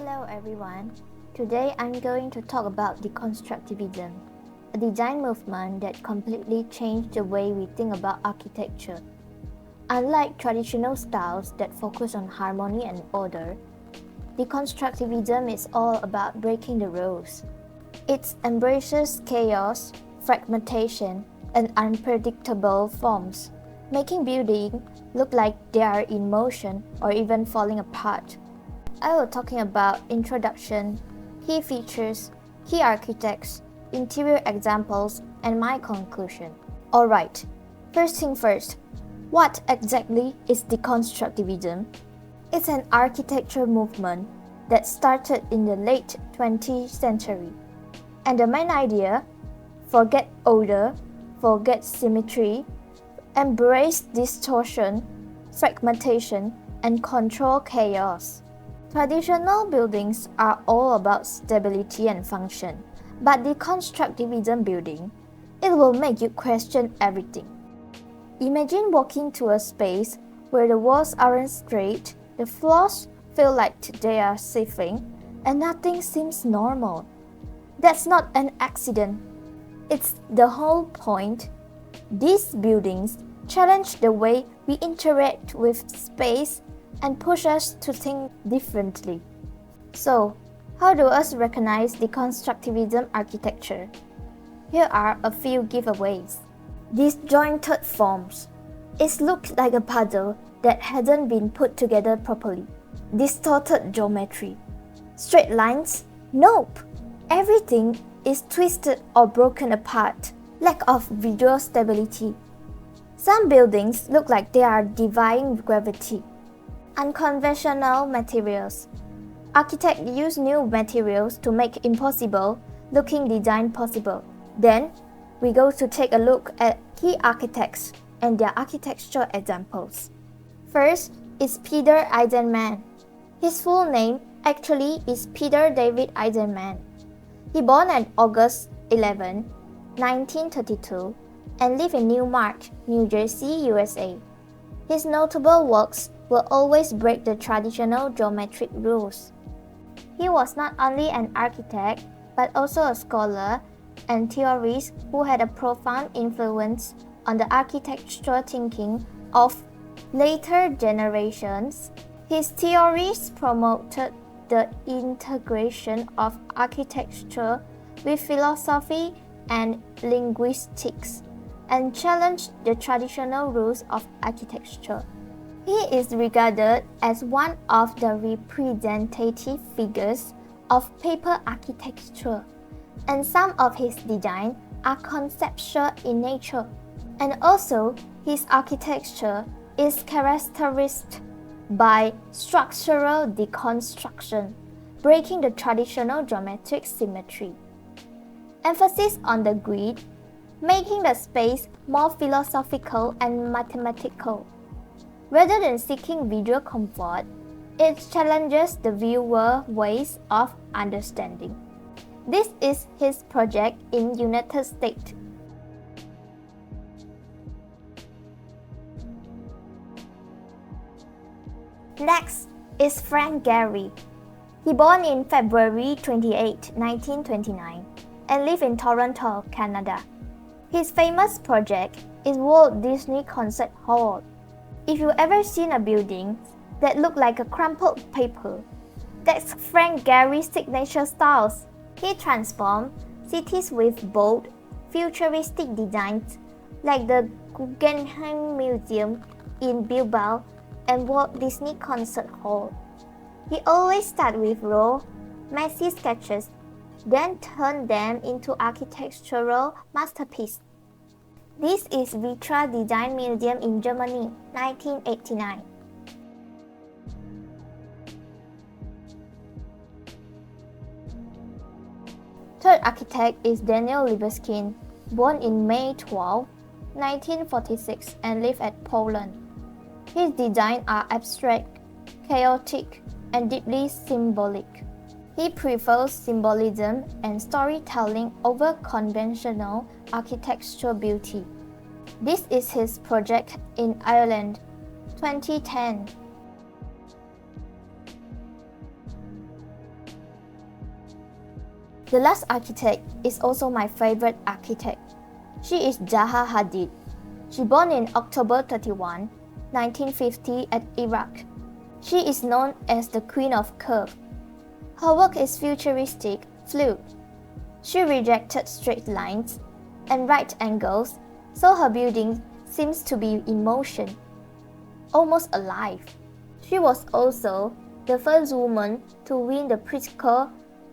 Hello everyone. Today I'm going to talk about deconstructivism, a design movement that completely changed the way we think about architecture. Unlike traditional styles that focus on harmony and order, deconstructivism is all about breaking the rules. It embraces chaos, fragmentation, and unpredictable forms, making buildings look like they are in motion or even falling apart. I will be talking about introduction, key features, key architects, interior examples, and my conclusion. Alright, first thing first, what exactly is deconstructivism? It's an architecture movement that started in the late 20th century. And the main idea, forget order, forget symmetry, embrace distortion, fragmentation, and control chaos. Traditional buildings are all about stability and function, but deconstructivism building, it will make you question everything. Imagine walking to a space where the walls aren't straight, the floors feel like they are shifting, and nothing seems normal. That's not an accident. It's the whole point. These buildings challenge the way we interact with space and push us to think differently. So, how do us recognize deconstructivism architecture? Here are a few giveaways. Disjointed forms. It looks like a puzzle that hasn't been put together properly. Distorted geometry. Straight lines? Nope! Everything is twisted or broken apart. Lack of visual stability. Some buildings look like they are defying gravity. Unconventional materials. Architects use new materials to make impossible-looking design possible. Then, we go to take a look at key architects and their architectural examples. First is Peter Eisenman. His full name actually is Peter David Eisenman. He born on August 11, 1932, and lived in Newmark, New Jersey, USA. His notable works will always break the traditional geometric rules. He was not only an architect, but also a scholar and theorist who had a profound influence on the architectural thinking of later generations. His theories promoted the integration of architecture with philosophy and linguistics, and challenged the traditional rules of architecture. He is regarded as one of the representative figures of paper architecture, and some of his designs are conceptual in nature. And also, his architecture is characterized by structural deconstruction, breaking the traditional geometric symmetry. Emphasis on the grid, making the space more philosophical and mathematical. Rather than seeking visual comfort, it challenges the viewer's ways of understanding. This is his project in United States. Next is Frank Gehry. He born in February 28, 1929, and lived in Toronto, Canada. His famous project is Walt Disney Concert Hall. If you ever seen a building that look like a crumpled paper, that's Frank Gehry's signature styles. He transformed cities with bold, futuristic designs like the Guggenheim Museum in Bilbao and Walt Disney Concert Hall. He always starts with raw, messy sketches, then turn them into architectural masterpieces. This is Vitra Design Museum in Germany, 1989. Third architect is Daniel Libeskind, born in May 12, 1946 and lived at Poland. His designs are abstract, chaotic, and deeply symbolic. He prefers symbolism and storytelling over conventional architectural beauty. This is his project in Ireland, 2010. The last architect is also my favorite architect. She is Zaha Hadid. She born in October 31, 1950 at Iraq. She is known as the Queen of Curve. Her work is futuristic, fluid. She rejected straight lines and right angles, so her building seems to be in motion, almost alive. She was also the first woman to win the Pritzker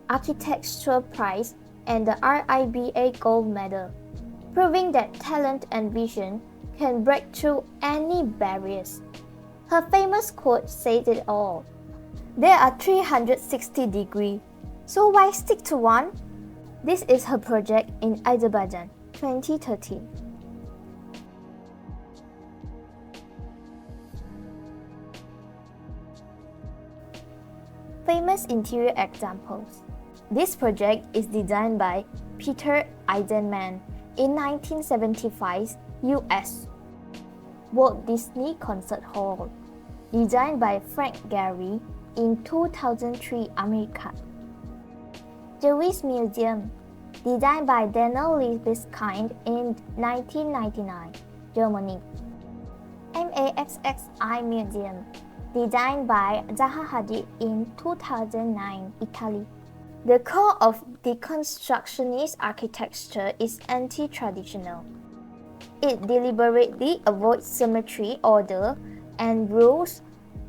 Architecture Prize and the RIBA Gold Medal, proving that talent and vision can break through any barriers. Her famous quote says it all. There are 360 degrees, so why stick to one? This is her project in Azerbaijan, 2013. Famous interior examples. This project is designed by Peter Eisenman in 1975 US. Walt Disney Concert Hall, designed by Frank Gehry in 2003 America. Jewish Museum, designed by Daniel Libeskind in 1999 Germany. MAXXI Museum, designed by Zaha Hadid in 2009 Italy. The core of deconstructionist architecture is anti-traditional. It deliberately avoids symmetry, order, and rules,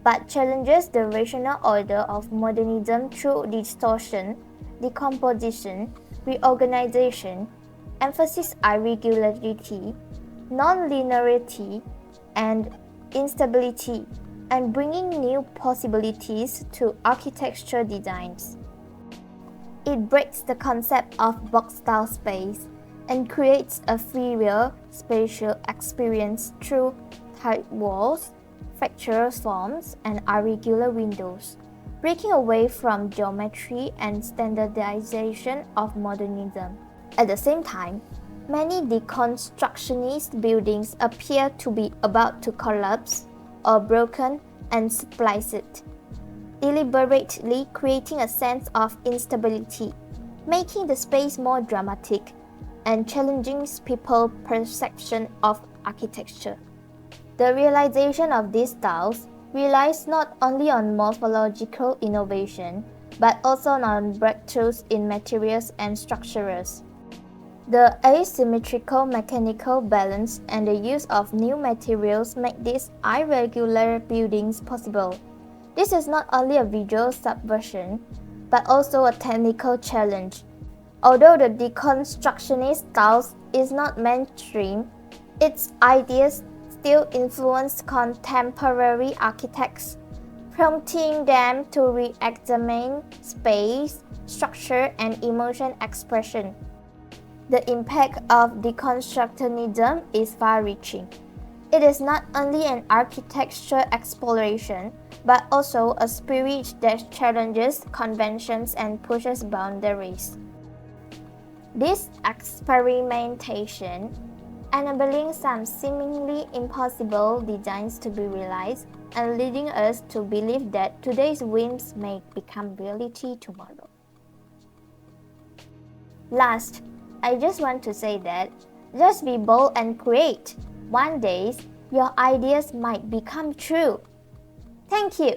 but challenges the rational order of modernism through distortion, decomposition, reorganization, emphasis on irregularity, non-linearity, and instability, and bringing new possibilities to architecture designs. It breaks the concept of box-style space and creates a freer spatial experience through tight walls, fractured forms, and irregular windows, breaking away from geometry and standardization of modernism. At the same time, many deconstructionist buildings appear to be about to collapse or broken and spliced, deliberately creating a sense of instability, making the space more dramatic and challenging people's perception of architecture. The realization of these styles relies not only on morphological innovation, but also on breakthroughs in materials and structures. The asymmetrical mechanical balance and the use of new materials make these irregular buildings possible. This is not only a visual subversion, but also a technical challenge. Although the deconstructionist style is not mainstream, its ideas still influence contemporary architects, prompting them to re-examine space, structure, and emotion expression. The impact of deconstructionism is far-reaching. It is not only an architecture exploration, but also a spirit that challenges conventions and pushes boundaries. This experimentation, enabling some seemingly impossible designs to be realized and leading us to believe that today's whims may become reality tomorrow. Last, I just want to say that just be bold and create. One day, your ideas might become true. Thank you.